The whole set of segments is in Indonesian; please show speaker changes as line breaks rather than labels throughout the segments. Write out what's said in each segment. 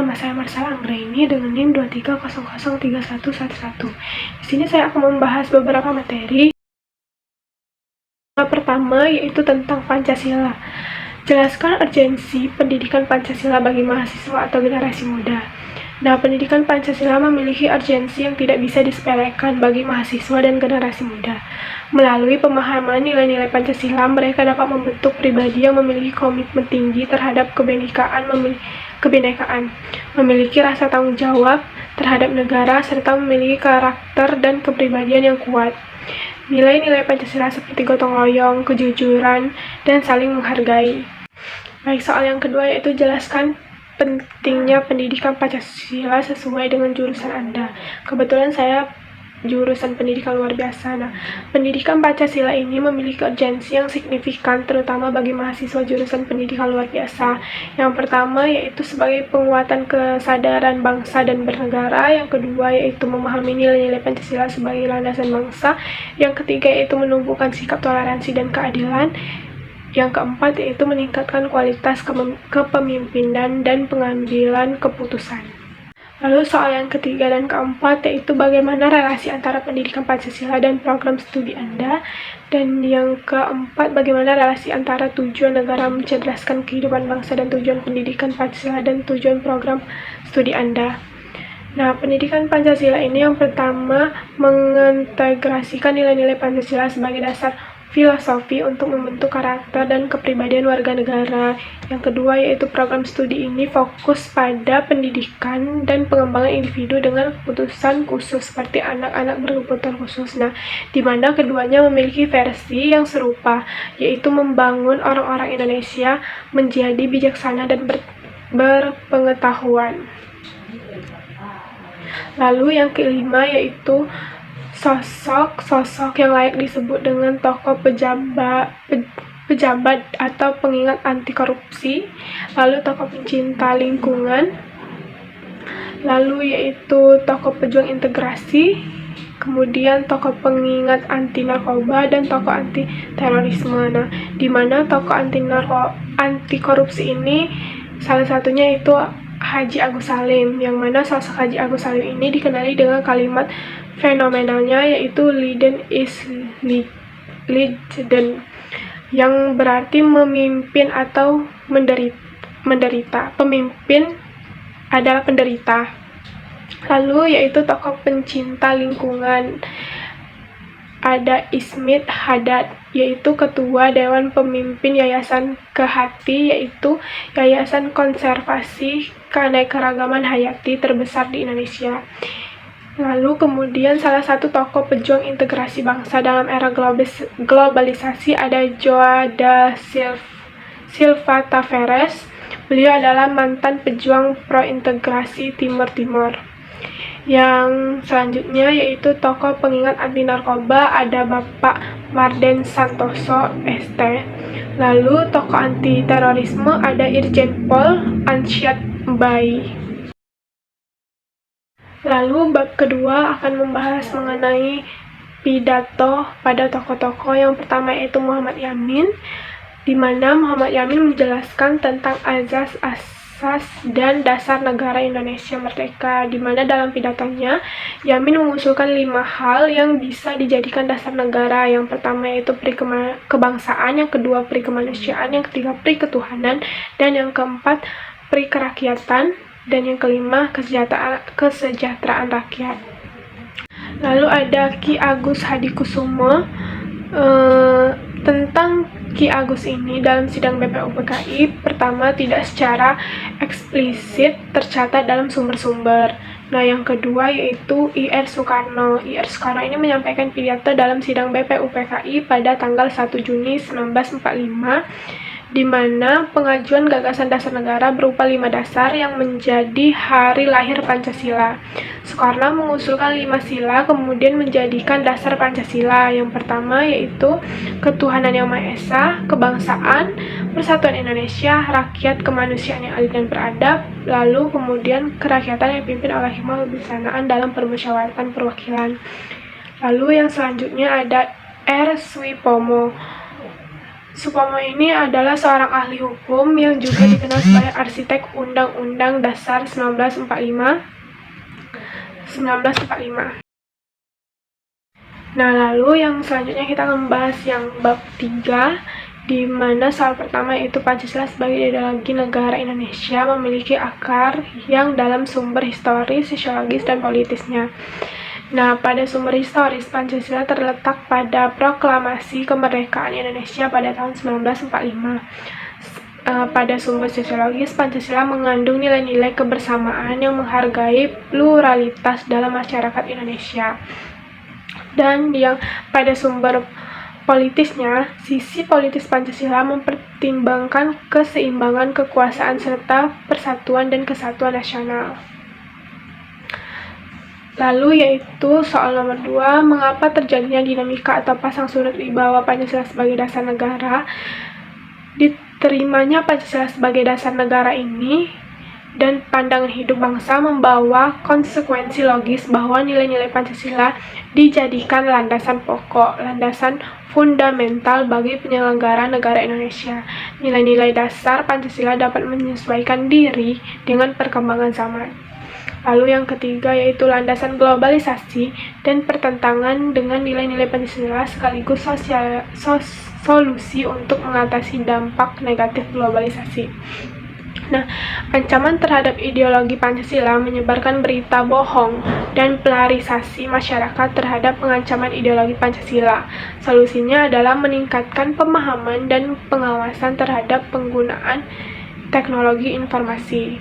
nama saya Marsala Anggraini dengan NIM 23003111. Di sini saya akan membahas beberapa materi. Pertama yaitu tentang Pancasila. Jelaskan urgensi pendidikan Pancasila bagi mahasiswa atau generasi muda. Nah, pendidikan Pancasila memiliki urgensi yang tidak bisa disepelekan bagi mahasiswa dan generasi muda. Melalui pemahaman nilai-nilai Pancasila, mereka dapat membentuk pribadi yang memiliki komitmen tinggi terhadap kebinekaan, memiliki rasa tanggung jawab terhadap negara, serta memiliki karakter dan kepribadian yang kuat. Nilai-nilai Pancasila seperti gotong royong, kejujuran, dan saling menghargai. Baik, soal yang kedua yaitu jelaskan pentingnya pendidikan Pancasila sesuai dengan jurusan Anda. Kebetulan saya jurusan pendidikan luar biasa. Nah, pendidikan Pancasila ini memiliki urgensi yang signifikan terutama bagi mahasiswa jurusan pendidikan luar biasa. Yang pertama yaitu sebagai penguatan kesadaran bangsa dan bernegara. Yang kedua yaitu memahami nilai-nilai Pancasila sebagai landasan bangsa. Yang ketiga yaitu menumbuhkan sikap toleransi dan keadilan. Yang keempat yaitu meningkatkan kualitas kepemimpinan dan pengambilan keputusan. Lalu soal yang ketiga dan keempat yaitu bagaimana relasi antara pendidikan Pancasila dan program studi Anda. Dan yang keempat bagaimana relasi antara tujuan negara mencerdaskan kehidupan bangsa dan tujuan pendidikan Pancasila dan tujuan program studi Anda. Nah, pendidikan Pancasila ini yang pertama mengintegrasikan nilai-nilai Pancasila sebagai dasar filosofi untuk membentuk karakter dan kepribadian warga negara. Yang kedua yaitu program studi ini fokus pada pendidikan dan pengembangan individu dengan kebutuhan khusus seperti anak-anak berkebutuhan khusus. Nah, di mana keduanya memiliki versi yang serupa, yaitu membangun orang-orang Indonesia menjadi bijaksana dan berpengetahuan. Lalu yang kelima yaitu sosok yang layak disebut dengan tokoh pejabat atau pengingat anti korupsi, lalu tokoh pencinta lingkungan, lalu yaitu tokoh pejuang integrasi, kemudian tokoh pengingat anti narkoba dan tokoh anti terorisme. Nah, di mana tokoh anti korupsi ini salah satunya itu Haji Agus Salim, yang mana sosok Haji Agus Salim ini dikenali dengan kalimat fenomenalnya yaitu Leiden is Leiden, yang berarti memimpin atau menderita. Pemimpin adalah penderita. Lalu yaitu tokoh pencinta lingkungan, ada Ismit Haddad, yaitu Ketua Dewan Pemimpin Yayasan Kehati, yaitu Yayasan Konservasi Keanekaragaman Hayati terbesar di Indonesia. Lalu kemudian salah satu tokoh pejuang integrasi bangsa dalam era globalisasi ada Joao da Silva Tavares. Beliau adalah mantan pejuang pro-integrasi Timur Timur. Yang selanjutnya yaitu tokoh pengingat anti narkoba ada Bapak Marden Santoso ST. Lalu tokoh anti terorisme ada Irjen Pol Ansyad Mbai. Lalu bab kedua akan membahas mengenai pidato pada tokoh-tokoh. Yang pertama yaitu Muhammad Yamin, di mana Muhammad Yamin menjelaskan tentang asas dan dasar negara Indonesia merdeka, di mana dalam pidatonya Yamin mengusulkan 5 hal yang bisa dijadikan dasar negara. Yang pertama yaitu pri kebangsaan, yang kedua pri kemanusiaan, yang ketiga pri ketuhanan, dan yang keempat pri kerakyatan, dan yang kelima kesejahteraan rakyat. Lalu ada Ki Agus Hadikusumo. Tentang Ki Agus ini dalam sidang BPUPKI pertama tidak secara eksplisit tercatat dalam sumber-sumber. Nah, yang kedua yaitu I.R. Soekarno. I.R. Soekarno ini menyampaikan pidato dalam sidang BPUPKI pada tanggal 1 Juni 1945, di mana pengajuan gagasan dasar negara berupa 5 dasar yang menjadi hari lahir Pancasila. Soekarno mengusulkan 5 sila kemudian menjadikan dasar Pancasila. Yang pertama yaitu ketuhanan yang Maha Esa, kebangsaan, persatuan Indonesia, rakyat, kemanusiaan yang adil dan beradab, lalu kemudian kerakyatan yang dipimpin oleh hikmah kebijaksanaan dalam permusyawaratan perwakilan. Lalu yang selanjutnya ada R. Swipomo. Supomo ini adalah seorang ahli hukum yang juga dikenal sebagai arsitek Undang-Undang Dasar 1945. Nah, lalu yang selanjutnya kita akan membahas yang bab 3, di mana soal pertama yaitu Pancasila sebagai ideologi negara Indonesia memiliki akar yang dalam sumber historis, sosiologis, dan politisnya. Nah, pada sumber historis, Pancasila terletak pada Proklamasi Kemerdekaan Indonesia pada tahun 1945. Pada sumber sosiologis, Pancasila mengandung nilai-nilai kebersamaan yang menghargai pluralitas dalam masyarakat Indonesia. Dan yang pada sumber politisnya, sisi politis Pancasila mempertimbangkan keseimbangan kekuasaan serta persatuan dan kesatuan nasional. Lalu yaitu soal nomor 2, mengapa terjadinya dinamika atau pasang surut di bawah Pancasila sebagai dasar negara. Diterimanya Pancasila sebagai dasar negara ini dan pandangan hidup bangsa membawa konsekuensi logis bahwa nilai-nilai Pancasila dijadikan landasan pokok, landasan fundamental bagi penyelenggara negara Indonesia. Nilai-nilai dasar Pancasila dapat menyesuaikan diri dengan perkembangan zaman. Lalu yang ketiga yaitu landasan globalisasi dan pertentangan dengan nilai-nilai Pancasila sekaligus solusi untuk mengatasi dampak negatif globalisasi. Nah, ancaman terhadap ideologi Pancasila menyebarkan berita bohong dan polarisasi masyarakat terhadap pengancaman ideologi Pancasila. Solusinya adalah meningkatkan pemahaman dan pengawasan terhadap penggunaan teknologi informasi.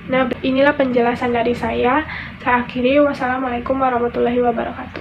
Nah, inilah penjelasan dari saya. Saya akhiri. Wassalamualaikum warahmatullahi wabarakatuh.